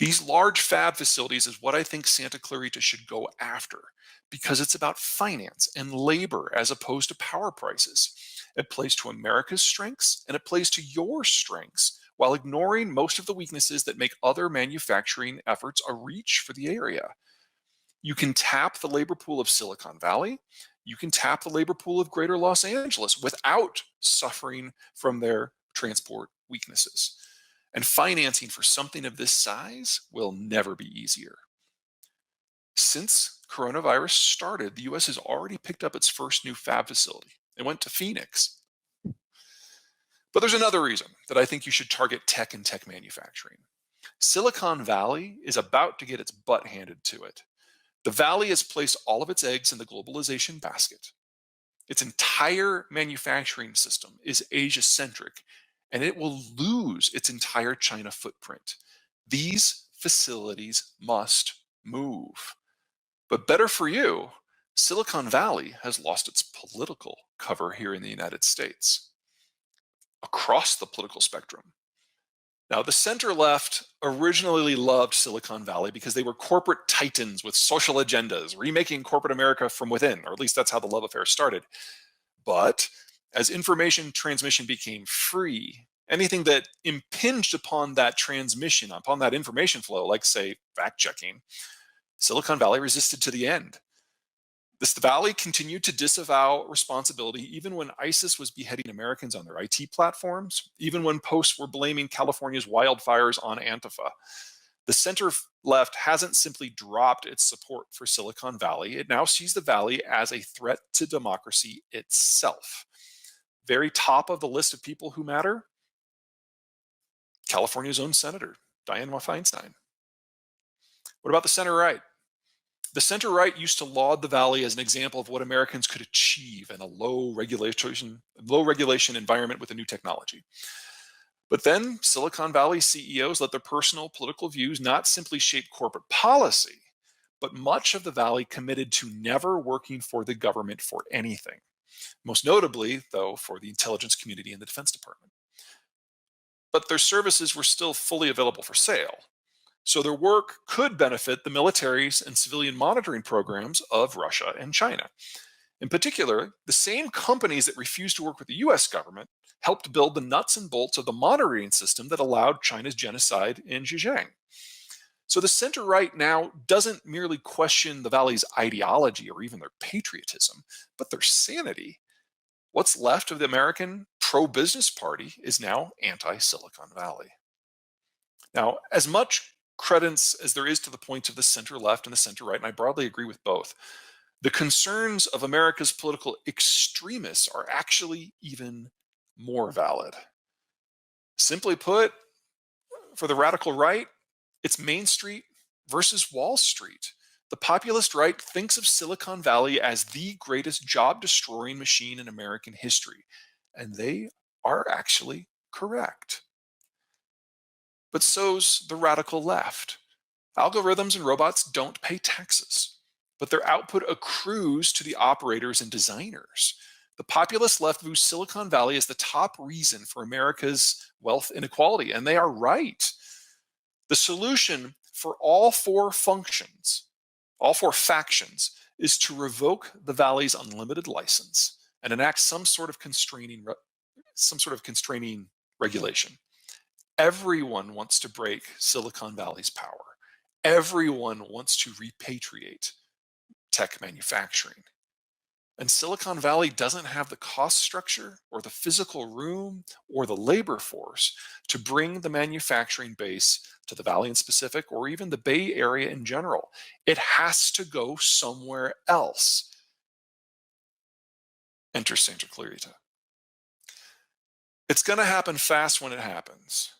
These large fab facilities is what I think Santa Clarita should go after because it's about finance and labor as opposed to power prices. It plays to America's strengths and it plays to your strengths while ignoring most of the weaknesses that make other manufacturing efforts a reach for the area. You can tap the labor pool of Silicon Valley. You can tap the labor pool of Greater Los Angeles without suffering from their transport weaknesses. And financing for something of this size will never be easier. Since coronavirus started, the US has already picked up its first new fab facility. It went to Phoenix. But there's another reason that I think you should target tech and tech manufacturing. Silicon Valley is about to get its butt handed to it. The Valley has placed all of its eggs in the globalization basket. Its entire manufacturing system is Asia-centric, and it will lose its entire China footprint. These facilities must move. But better for you, Silicon Valley has lost its political cover here in the United States, across the political spectrum. Now, the center left originally loved Silicon Valley because they were corporate titans with social agendas, remaking corporate America from within, or at least that's how the love affair started. But as information transmission became free, anything that impinged upon that transmission, upon that information flow, like, say, fact checking, Silicon Valley resisted to the end. The Valley continued to disavow responsibility even when ISIS was beheading Americans on their IT platforms, even when posts were blaming California's wildfires on Antifa. The center left hasn't simply dropped its support for Silicon Valley. It now sees the Valley as a threat to democracy itself. Very top of the list of people who matter, California's own Senator, Dianne Feinstein. What about the center right? The center right used to laud the Valley as an example of what Americans could achieve in a low regulation environment with a new technology. But then Silicon Valley CEOs let their personal political views not simply shape corporate policy, but much of the Valley committed to never working for the government for anything. Most notably, though, for the intelligence community and the Defense Department. But their services were still fully available for sale. So their work could benefit the militaries and civilian monitoring programs of Russia and China. In particular, the same companies that refused to work with the US government helped build the nuts and bolts of the monitoring system that allowed China's genocide in Xinjiang. So the center right now doesn't merely question the Valley's ideology or even their patriotism, but their sanity. What's left of the American pro-business party is now anti-Silicon Valley. Now, as much credence as there is to the points of the center left and the center right, and I broadly agree with both, the concerns of America's political extremists are actually even more valid. Simply put, for the radical right, it's Main Street versus Wall Street. The populist right thinks of Silicon Valley as the greatest job-destroying machine in American history, and they are actually correct. But so's the radical left. Algorithms and robots don't pay taxes, but their output accrues to the operators and designers. The populist left views Silicon Valley as the top reason for America's wealth inequality, and they are right. The solution for all four factions, is to revoke the Valley's unlimited license and enact some sort of constraining regulation. Everyone wants to break Silicon Valley's power. Everyone wants to repatriate tech manufacturing. And Silicon Valley doesn't have the cost structure or the physical room or the labor force to bring the manufacturing base to the Valley in specific or even the Bay Area in general. It has to go somewhere else. Enter Santa Clarita. It's going to happen fast when it happens.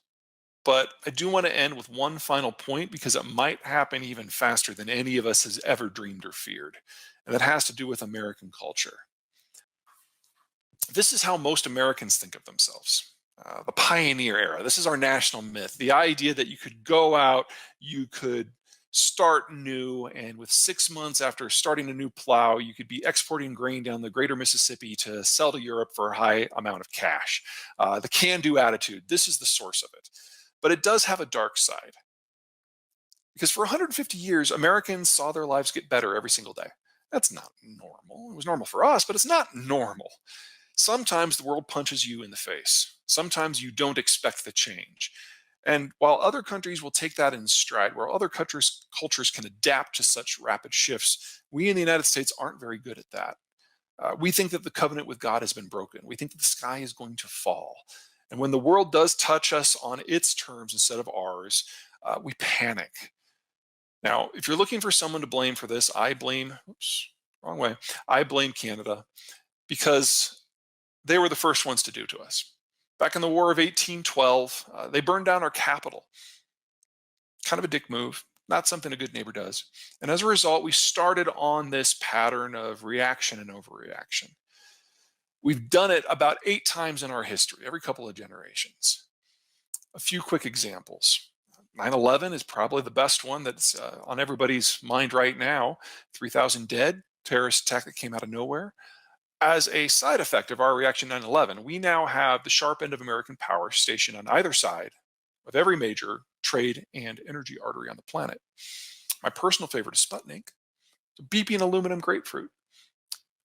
But I do want to end with one final point because it might happen even faster than any of us has ever dreamed or feared. And that has to do with American culture. This is how most Americans think of themselves. The pioneer era. This is our national myth. The idea that you could go out, you could start new, and with 6 months after starting a new plow, you could be exporting grain down the greater Mississippi to sell to Europe for a high amount of cash. The can-do attitude. This is the source of it. But it does have a dark side. Because for 150 years, Americans saw their lives get better every single day. That's not normal. It was normal for us, but it's not normal. Sometimes the world punches you in the face. Sometimes you don't expect the change. And while other countries will take that in stride, while other cultures can adapt to such rapid shifts, we in the United States aren't very good at that. We think that the covenant with God has been broken. We think that the sky is going to fall. And when the world does touch us on its terms instead of ours, we panic. Now, if you're looking for someone to blame for this, wrong way. I blame Canada because they were the first ones to do to us. Back in the War of 1812, they burned down our capital. Kind of a dick move, not something a good neighbor does. And as a result, we started on this pattern of reaction and overreaction. We've done it about 8 times in our history, every couple of generations. A few quick examples. 9/11 is probably the best one that's on everybody's mind right now. 3,000 dead, terrorist attack that came out of nowhere. As a side effect of our reaction to 9/11, we now have the sharp end of American power stationed on either side of every major trade and energy artery on the planet. My personal favorite is Sputnik, the beeping aluminum grapefruit.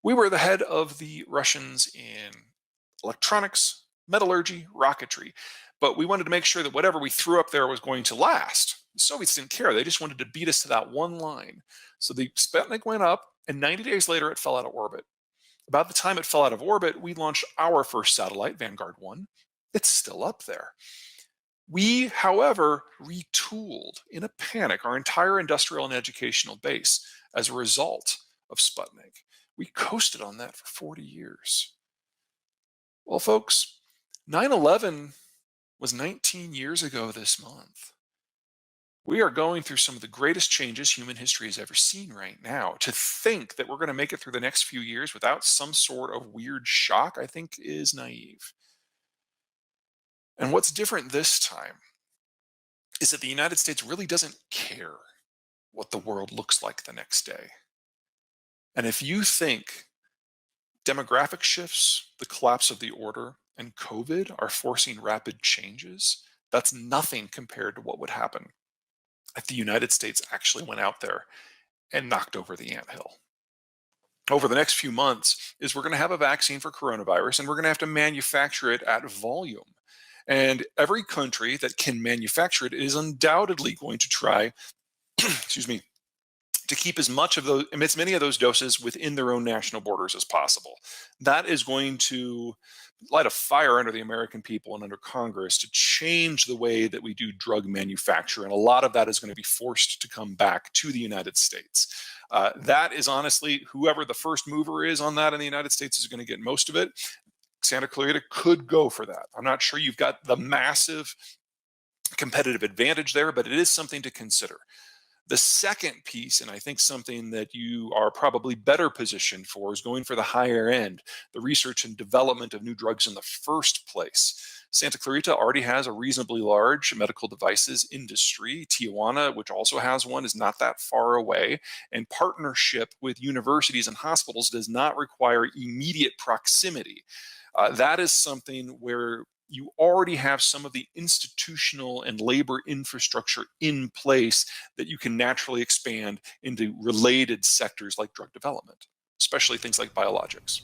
We were the head of the Russians in electronics, metallurgy, rocketry, but we wanted to make sure that whatever we threw up there was going to last. The Soviets didn't care. They just wanted to beat us to that one line. So the Sputnik went up, and 90 days later, it fell out of orbit. About the time it fell out of orbit, we launched our first satellite, Vanguard 1. It's still up there. We, however, retooled in a panic our entire industrial and educational base as a result of Sputnik. We coasted on that for 40 years. Well, folks, 9/11 was 19 years ago this month. We are going through some of the greatest changes human history has ever seen right now. To think that we're going to make it through the next few years without some sort of weird shock, I think is naive. And what's different this time is that the United States really doesn't care what the world looks like the next day. And if you think demographic shifts, the collapse of the order, and COVID are forcing rapid changes, that's nothing compared to what would happen if the United States actually went out there and knocked over the anthill. Over the next few months is we're going to have a vaccine for coronavirus, and we're going to have to manufacture it at volume. And every country that can manufacture it is undoubtedly going to try, excuse me, to keep as many of those doses within their own national borders as possible. That is going to light a fire under the American people and under Congress to change the way that we do drug manufacture. And a lot of that is going to be forced to come back to the United States. That is honestly, whoever the first mover is on that in the United States is going to get most of it. Santa Clarita could go for that. I'm not sure you've got the massive competitive advantage there, but it is something to consider. The second piece, and I think something that you are probably better positioned for, is going for the higher end, the research and development of new drugs in the first place. Santa Clarita already has a reasonably large medical devices industry. Tijuana, which also has one, is not that far away. And partnership with universities and hospitals does not require immediate proximity. That is something where you already have some of the institutional and labor infrastructure in place that you can naturally expand into related sectors like drug development, especially things like biologics.